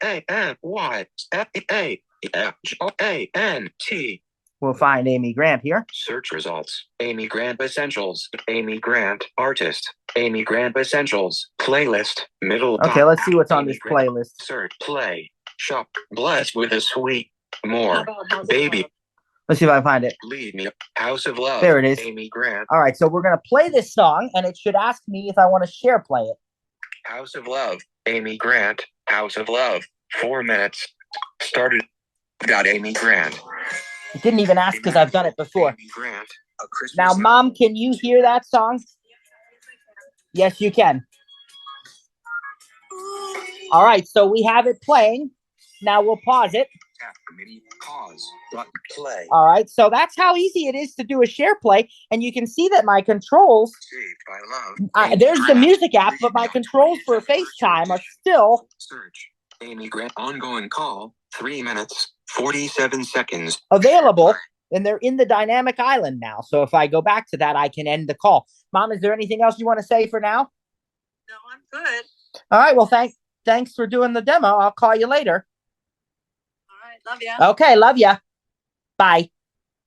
C: A-N-T.
A: We'll find Amy Grant here.
C: Search results. Amy Grant Essentials. Amy Grant Artist. Amy Grant Essentials. Playlist. Middle.
A: Okay, let's see what's on this playlist.
C: Search. Play. Shop. Blessed with a sweet. More. Baby.
A: Let's see if I find it.
C: Lead Me. House of Love.
A: There it is.
C: Amy Grant.
A: All right, so we're going to play this song, and it should ask me if I want to share play it.
C: House of Love. Amy Grant. House of Love. 4 minutes. Started. Got Amy Grant.
A: It didn't even ask because I've done it before.
C: Amy Grant.
A: Now, Mom, can you hear that song? Yes, you can. All right, so we have it playing. Now we'll pause it.
C: Pause. Button. Play.
A: All right, so that's how easy it is to do a share play. And you can see that my controls,
C: Saved by love.
A: there's the music app, but my controls for FaceTime are still
C: Search. Amy Grant ongoing call. 3 minutes, 47 seconds.
A: available, and they're in the dynamic island now. So if I go back to that, I can end the call. Mom, is there anything else you want to say for now?
E: No, I'm good.
A: All right. Well, thanks for doing the demo. I'll call you later.
E: All right. Love ya.
A: Okay. Love ya. Bye.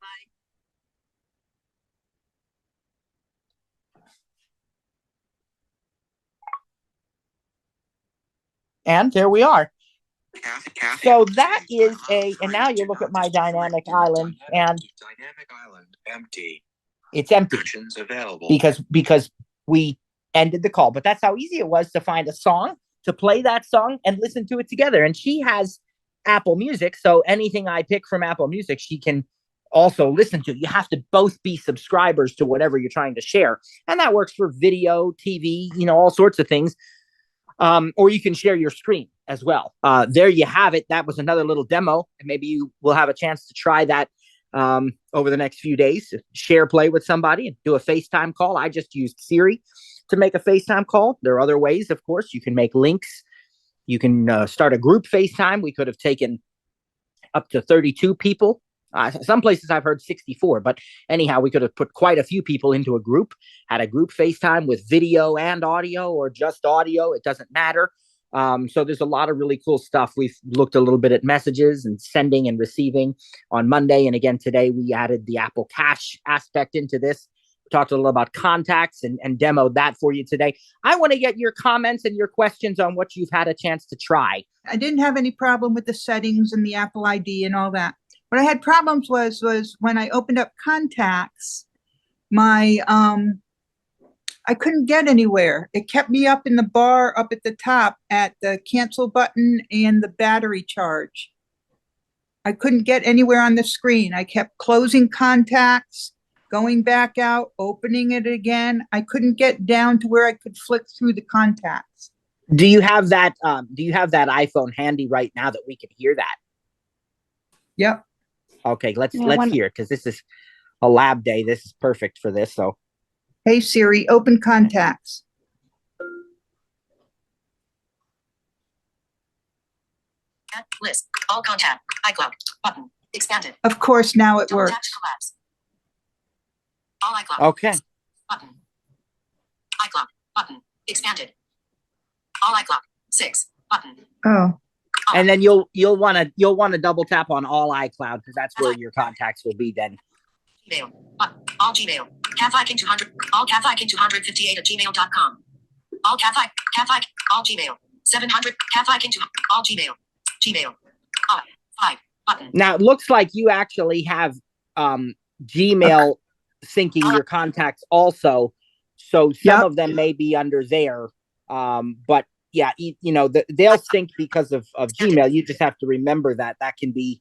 E: Bye.
A: And there we are.
C: Kathy,
A: So that is and now you look at my dynamic island, and
C: dynamic island empty.
A: It's empty
C: Actions available
A: because we ended the call. But that's how easy it was to find a song, to play that song and listen to it together. And she has Apple Music, so anything I pick from Apple Music, she can also listen to. You have to both be subscribers to whatever you're trying to share, and that works for video, TV, all sorts of things. Or you can share your screen as well. There you have it. That was another little demo, and maybe you will have a chance to try that over the next few days. Share play with somebody and do a FaceTime call. I just used Siri to make a FaceTime call. There are other ways, of course. You can make links. You can start a group FaceTime. We could have taken up to 32 people. Some places I've heard 64, but anyhow, we could have put quite a few people into a group, had a group FaceTime with video and audio, or just audio. It doesn't matter. So there's a lot of really cool stuff. We've looked a little bit at messages and sending and receiving on Monday. And again, today we added the Apple Cash aspect into this. We talked a little about contacts and demoed that for you today. I want to get your comments and your questions on what you've had a chance to try.
F: I didn't have any problem with the settings and the Apple ID and all that. What I had problems was when I opened up contacts, my I couldn't get anywhere. It kept me up in the bar up at the top at the cancel button and the battery charge. I couldn't get anywhere on the screen. I kept closing contacts, going back out, opening it again. I couldn't get down to where I could flick through the contacts.
A: Do you have that iPhone handy right now that we can hear that?
F: Yep.
A: Okay, let's hear it, because this is a lab day. This is perfect for this. So,
F: Hey Siri, open contacts.
D: List. All contact. iCloud. Button. Expanded.
F: Of course, now it works.
D: Collapse. All iCloud.
A: okay.
D: Button. iCloud. Button. Expanded. All iCloud. 6. Button.
F: Oh,
A: And then you'll want to double tap on all iCloud, because that's where your contacts will be then.
D: Gmail. Button. All Gmail. Cathiking200. All Cathiking258 at gmail.com. All Cathik. All Gmail. 700. Cathiking2. All Gmail. Gmail. 5. Button.
A: Now it looks like you actually have Gmail syncing your contacts also, so some of them may be under there. But yeah, they'll sync because of Gmail. You just have to remember that can be,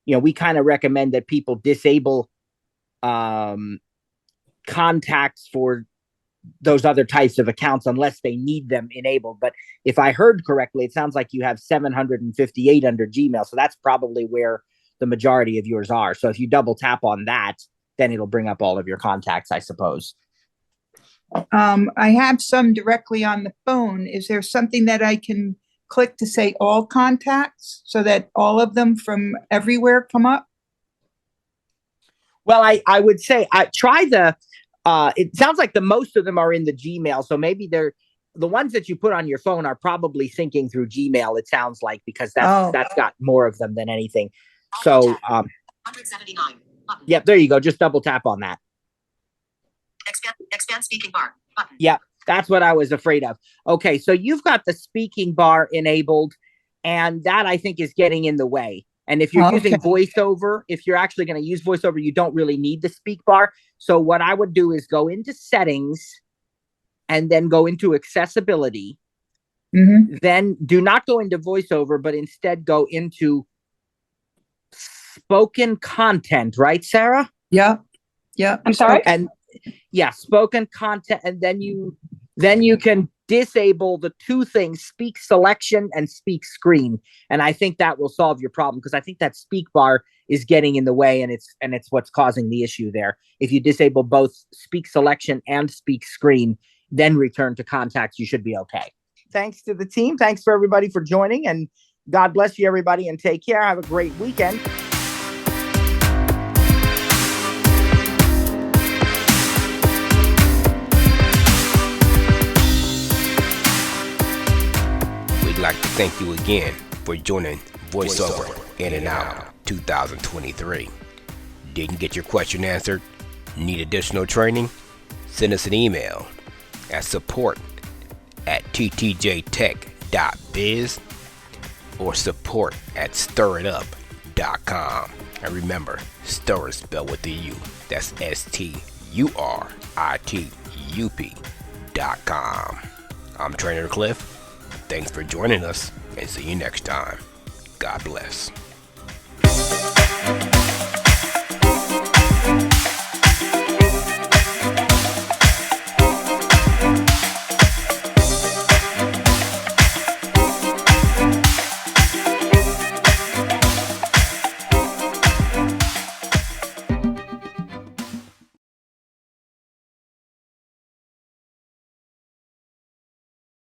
A: we kind of recommend that people disable contacts for those other types of accounts unless they need them enabled. But if I heard correctly, it sounds like you have 758 under Gmail. So that's probably where the majority of yours are. So if you double tap on that, then it'll bring up all of your contacts, I suppose.
F: I have some directly on the phone. Is there something that I can click to say all contacts so that all of them from everywhere come up?
A: Well, I would say try the, it sounds like the most of them are in the Gmail. So maybe the ones that you put on your phone are probably syncing through Gmail. It sounds like, because that's got more of them than anything. So,
D: 179. Button.
A: Yep, there you go. Just double tap on that.
D: Expand speaking bar. Button.
A: Yep, that's what I was afraid of. Okay, so you've got the speaking bar enabled, and that I think is getting in the way. And if you're using Voiceover, if you're actually going to use Voiceover, you don't really need the speak bar. So what I would do is go into settings and then go into accessibility.
F: Mm-hmm.
A: Then do not go into Voiceover, but instead go into spoken content, right, Sarah?
F: Yeah. Yeah.
G: I'm sorry?
A: And yeah, spoken content. And then you can disable the two things, speak selection and speak screen. And I think that will solve your problem, because I think that speak bar is getting in the way, and it's what's causing the issue there. If you disable both speak selection and speak screen, then return to contacts, you should be okay. Thanks to the team. Thanks for everybody for joining, and God bless you, everybody, and take care. Have a great weekend.
G: like to thank you again for joining Voiceover In&Out 2023. Didn't get your question answered? Need additional training? Send us an email at support@ttjtech.biz or support@stiritup.com. And remember, stir is spelled with the U. That's STURITUP.com. I'm Trainer Cliff. Thanks for joining us, and see you next time. God bless.